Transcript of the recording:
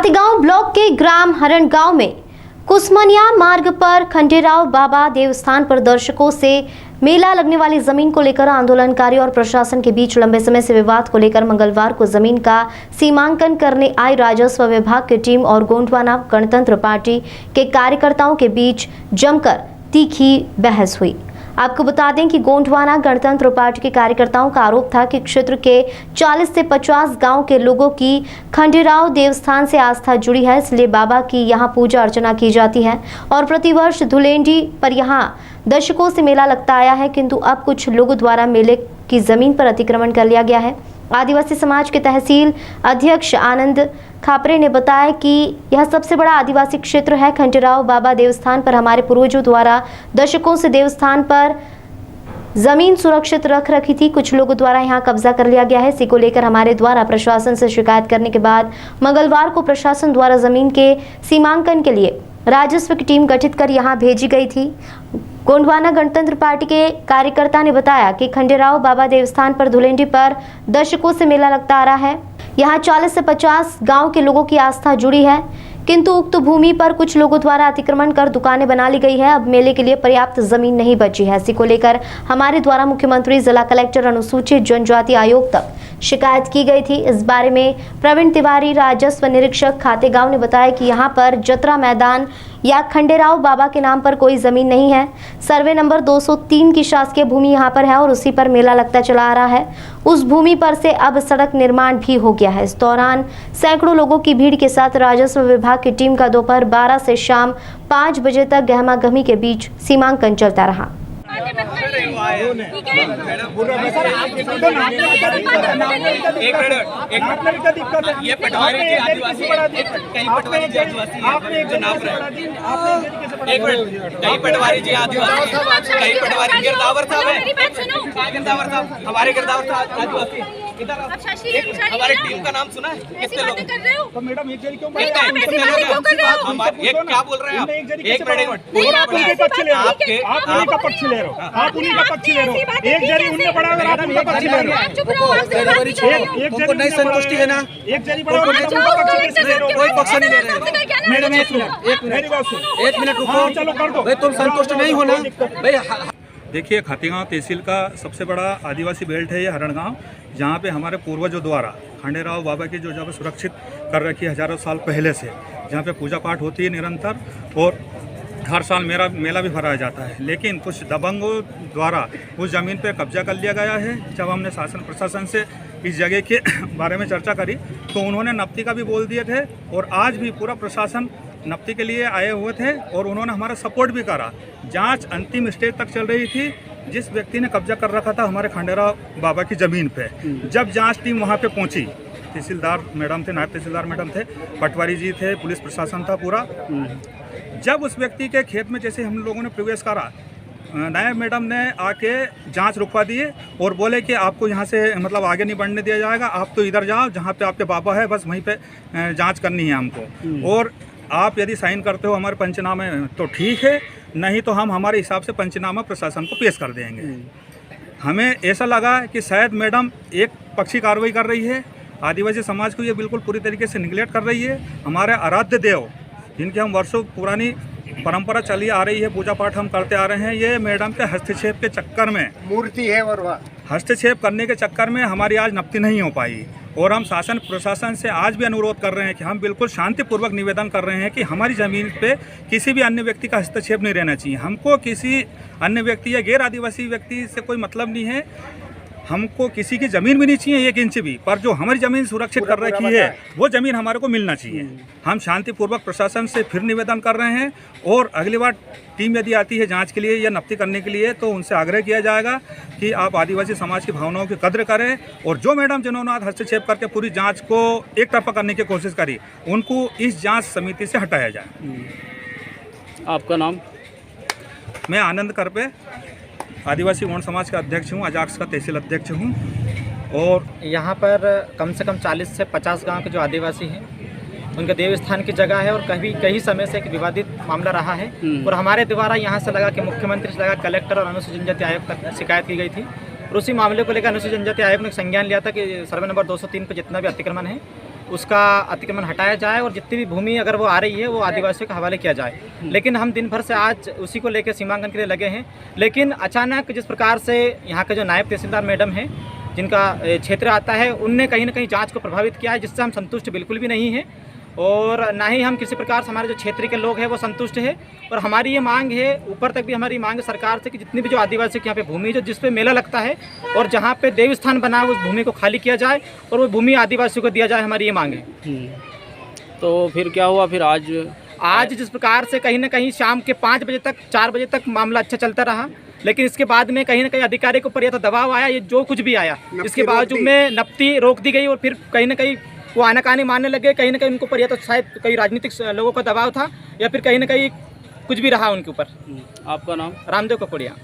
Khategaon block के ग्राम हरण गांव में कुसमनिया मार्ग पर खंडेराव बाबा देवस्थान पर दर्शकों से मेला लगने वाली जमीन को लेकर आंदोलनकारियों और प्रशासन के बीच लंबे समय से विवाद को लेकर मंगलवार को जमीन का सीमांकन करने आई राजस्व विभाग की टीम और गोंडवाना गणतंत्र पार्टी के कार्यकर्ताओं के बीच जमकर तीखी बहस हुई। आपको बता दें कि गोंडवाना गणतंत्र पार्टी के कार्यकर्ताओं का आरोप था कि क्षेत्र के 40 से 50 गांव के लोगों की खंडेराव देवस्थान से आस्था जुड़ी है, इसलिए बाबा की यहां पूजा अर्चना की जाती है और प्रतिवर्ष धुलेंडी पर यहां दशकों से मेला लगता आया है, किंतु अब कुछ लोगों द्वारा मेले की जमीन पर अतिक्रमण कर लिया गया है। आदिवासी समाज के तहसील अध्यक्ष आनंद खापरे ने बताया कि यह सबसे बड़ा आदिवासी क्षेत्र है। खंडेराव बाबा देवस्थान पर हमारे पूर्वजों द्वारा दशकों से देवस्थान पर जमीन सुरक्षित रख रखी थी, कुछ लोगों द्वारा यहां कब्जा कर लिया गया है। इसी को लेकर हमारे द्वारा प्रशासन से शिकायत करने के बाद मंगलवार को प्रशासन द्वारा जमीन के सीमांकन के लिए राजस्व की टीम गठित कर यहां भेजी गई थी। गोंडवाना गणतंत्र पार्टी के कार्यकर्ता ने बताया कि खंडेराव बाबा देवस्थान पर धुलेंडी पर दशकों से मेला लगता आ रहा है। यहाँ 40 से 50 गांव के लोगों की आस्था जुड़ी है, किंतु उक्त भूमि पर कुछ लोगों द्वारा अतिक्रमण कर दुकानें बना ली गई है। अब मेले के लिए पर्याप्त जमीन नहीं बची है। इसी को लेकर हमारे द्वारा मुख्यमंत्री, जिला कलेक्टर, अनुसूचित जनजाति आयोग तक शिकायत की गई थी। इस बारे में प्रवीण तिवारी, राजस्व निरीक्षक खातेगांव, ने बताया कि यहाँ पर जतरा मैदान या खंडेराव बाबा के नाम पर कोई जमीन नहीं है। सर्वे नंबर 203 की शासकीय भूमि यहाँ पर है और उसी पर मेला लगता चला आ रहा है। उस भूमि पर से अब सड़क निर्माण भी हो गया है। इस दौरान सैकड़ों लोगों की भीड़ के साथ राजस्व विभाग की टीम का दोपहर 12 से शाम 5 बजे तक गहमा-गहमी के बीच सीमांकन चलता रहा। एक मिनट, ये पटवारी के आदिवासी कई पटवारी जी आदिवासी जो नाम रहे, एक मिनट, कई पटवारी जी आदिवासी, कई पटवारी गिरदावर साहब है, गिरदावर साहब हमारे गिरदावर साहब आदिवासी। हमारी टीम का नाम सुना है? कितने लोग? तो मैडम एक जरी क्यों कितने लोग? हमारे एक क्या बोल रहे हैं आप? एक मिनट, आप उनके पक्ष ले रहे हो, आप उन्हीं का पक्ष ले रहे हो, आप उन्हीं का पक्ष ले रहे हो। एक जरी उनने बड़ा अगर आप उनका पक्ष ले रहे हो, एक जरी नहीं संतुष्टि है ना, एक जरी बड़ा कोई पक्ष नहीं ले रहे हो। मैडम एक मिनट, मेरी बात सुनो, एक मिनट रुको, चलो कर दो भाई, तुम संतुष्ट नहीं हो ना भाई। देखिए, खातेगांव तहसील का सबसे बड़ा आदिवासी बेल्ट है ये हरण गांव, जहाँ पे हमारे पूर्वजों द्वारा खंडेराव बाबा की जो जगह सुरक्षित कर रखी है हजारों साल पहले से, जहाँ पे पूजा पाठ होती है निरंतर और हर साल मेला भी भराया जाता है। लेकिन कुछ दबंगों द्वारा उस ज़मीन पे कब्जा कर लिया गया है। जब हमने शासन प्रशासन से इस जगह के बारे में चर्चा करी तो उन्होंने नफ्ती का भी बोल दिए थे और आज भी पूरा प्रशासन नफ्ती के लिए आए हुए थे और उन्होंने हमारा सपोर्ट भी करा। जांच अंतिम स्टेज तक चल रही थी। जिस व्यक्ति ने कब्जा कर रखा था हमारे खंडेराव बाबा की ज़मीन पे, जब जांच टीम वहाँ पे पहुँची, तहसीलदार मैडम थे, नायब तहसीलदार मैडम थे, पटवारी जी थे, पुलिस प्रशासन था पूरा। जब उस व्यक्ति के खेत में जैसे हम लोगों ने प्रवेश करा, नायब मैडम ने आके जांच रुकवा दिए और बोले कि आपको यहाँ से मतलब आगे नहीं बढ़ने दिया जाएगा, आप तो इधर जाओ जहाँ पे आपके बाबा है, बस वहीं पे जांच करनी है हमको, और आप यदि साइन करते हो हमारे पंचनामे तो ठीक है, नहीं तो हम हमारे हिसाब से पंचनामा प्रशासन को पेश कर देंगे। हमें ऐसा लगा कि शायद मैडम एक पक्षी कार्रवाई कर रही है, आदिवासी समाज को ये बिल्कुल पूरी तरीके से निगलेक्ट कर रही है। हमारे आराध्य देव, जिनके हम वर्षों पुरानी परंपरा चली आ रही है, पूजा पाठ हम करते आ रहे हैं, ये मैडम के हस्तक्षेप के चक्कर में मूर्ति है और हस्तक्षेप करने के चक्कर में हमारी आज नफ्ती नहीं हो पाई। और हम शासन प्रशासन से आज भी अनुरोध कर रहे हैं कि हम बिल्कुल शांतिपूर्वक निवेदन कर रहे हैं कि हमारी ज़मीन पे किसी भी अन्य व्यक्ति का हस्तक्षेप नहीं रहना चाहिए। हमको किसी अन्य व्यक्ति या गैर आदिवासी व्यक्ति से कोई मतलब नहीं है, हमको किसी की ज़मीन भी नहीं चाहिए 1 इंच भी, पर जो हमारी ज़मीन सुरक्षित कर रखी है वो ज़मीन हमारे को मिलना चाहिए। हम शांतिपूर्वक प्रशासन से फिर निवेदन कर रहे हैं और अगली बार टीम यदि आती है जांच के लिए या नफ्ती करने के लिए तो उनसे आग्रह किया जाएगा कि आप आदिवासी समाज की भावनाओं की कद्र करें और जो मैडम जिन्होंने आज हस्तक्षेप करके पूरी जाँच को एक तरफा करने की कोशिश करी, उनको इस जाँच समिति से हटाया जाए। आपका नाम? मैं आनंद करपे, आदिवासी गोंड समाज का अध्यक्ष हूँ, अजाक्स का तहसील अध्यक्ष हूँ। और यहाँ पर कम से कम 40 से 50 गांव के जो आदिवासी हैं उनके देवस्थान की जगह है और कई समय से एक विवादित मामला रहा है और हमारे द्वारा यहाँ से लगा कि मुख्यमंत्री से लगा कलेक्टर और अनुसूचित जनजाति आयोग तक शिकायत की गई थी और उसी मामले को लेकर अनुसूचित जनजाति आयोग ने संज्ञान लिया था कि सर्वे नंबर 203 पर जितना भी अतिक्रमण है उसका अतिक्रमण हटाया जाए और जितनी भी भूमि अगर वो आ रही है वो आदिवासियों के हवाले किया जाए। लेकिन हम दिन भर से आज उसी को लेकर सीमांकन के लिए लगे हैं। लेकिन अचानक जिस प्रकार से यहाँ के जो नायब तहसीलदार मैडम हैं जिनका क्षेत्र आता है, उनने कहीं ना कहीं जांच को प्रभावित किया है, जिससे हम संतुष्ट बिल्कुल भी नहीं हैं और ना ही हम किसी प्रकार से हमारे जो क्षेत्र के लोग हैं वो संतुष्ट है। और हमारी ये मांग है, ऊपर तक भी हमारी मांग है सरकार से कि जितनी भी जो आदिवासी की यहाँ पे भूमि जो जिस पे मेला लगता है और जहाँ पे देव स्थान बना है उस भूमि को खाली किया जाए और वो भूमि आदिवासियों को दिया जाए, हमारी ये मांग है। तो फिर क्या हुआ? फिर आज जिस प्रकार से कहीं ना कहीं शाम के 5 बजे तक 4 बजे तक मामला अच्छा चलता रहा, लेकिन इसके बाद में कहीं ना कहीं अधिकारी के ऊपर या तो दबाव आया, ये जो कुछ भी आया, इसके बावजूद में नपती रोक दी गई और फिर कहीं ना कहीं वो आनाकानी मानने लगे। कहीं ना कहीं उनके ऊपर या तो शायद कई राजनीतिक लोगों का दबाव था या फिर कहीं ना कहीं कुछ भी रहा उनके ऊपर। आपका नाम? रामदेव ककोड़िया।